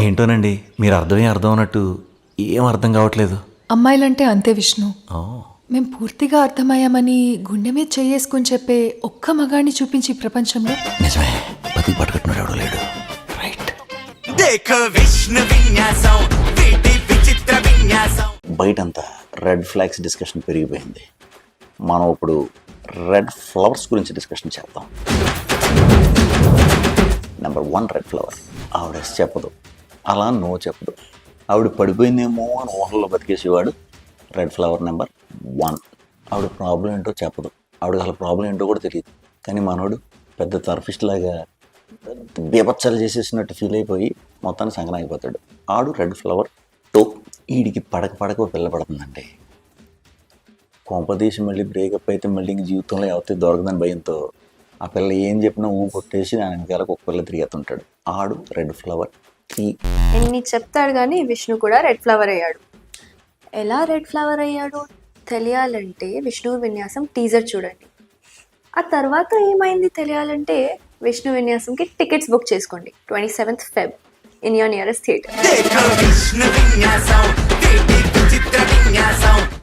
ఏంటోనండి, మీరు అర్థం అన్నట్టు ఏం అర్థం కావట్లేదు. అమ్మాయిలంటే అంతే విష్ణు. ఓ, మేం పూర్తిగా అర్థమయ్యామని గుండె మీద చేసుకుని చెప్పే ఒక్క మగాడిని చూపించి ఈ ప్రపంచంలో నిజమే, బతికి పట్టుకుంటున్నాడు ఎవడో లేడు. రైట్. देखो विष्णु विन्यासम వీటి విచిత్ర విన్యాసం. బయటంతా రెడ్ ఫ్లాగ్స్ డిస్కషన్ పెరిగిపోయింది. మనం ఇప్పుడు రెడ్ ఫ్లవర్స్ గురించి డిస్కషన్ చేద్దాం. Number 1 red flower. ఆవిడ ఎస్ చెప్పదు, అలా నో చెప్పదు. ఆవిడ పడిపోయిందేమో అని ఊహల్లో బతికేసేవాడు రెడ్ ఫ్లవర్ నెంబర్ 1. ఆవిడ ప్రాబ్లం ఏంటో చెప్పదు, ఆవిడ అసలు ప్రాబ్లం ఏంటో కూడా తెలియదు. కానీ మనోడు పెద్ద థెరపిస్ట్ లాగా బీభత్సాలు చేసేసినట్టు ఫీల్ అయిపోయి మొత్తాన్ని సంగనాగిపోతాడు. ఆడు రెడ్ ఫ్లవర్ 2. వీడికి పడక పిల్ల పడుతుందండి. కొంపదీసి మళ్ళీ బ్రేకప్ అయితే మళ్ళీ ఇంక జీవితంలో ఎవరితో దొరకదని భయంతో ఆ పిల్ల ఏం చెప్పినా ఊ కొట్టేసి దాని వెనకాలకు ఒక పిల్ల తిరిగేస్తుంటాడు. ఆడు రెడ్ ఫ్లవర్ 3. ఎన్ని చెప్తాడు కానీ విష్ణు కూడా రెడ్ ఫ్లవర్ అయ్యాడు. ఎలా రెడ్ ఫ్లవర్ అయ్యాడు తెలియాలంటే విష్ణు విన్యాసం టీజర్ చూడండి. ఆ తర్వాత ఏమైంది తెలియాలంటే విష్ణు విన్యాసంకి టికెట్స్ బుక్ చేసుకోండి 27th Feb in your nearest theatre. देखो विष्णु विन्यासम వీటి విచిత్ర విన్యాసం.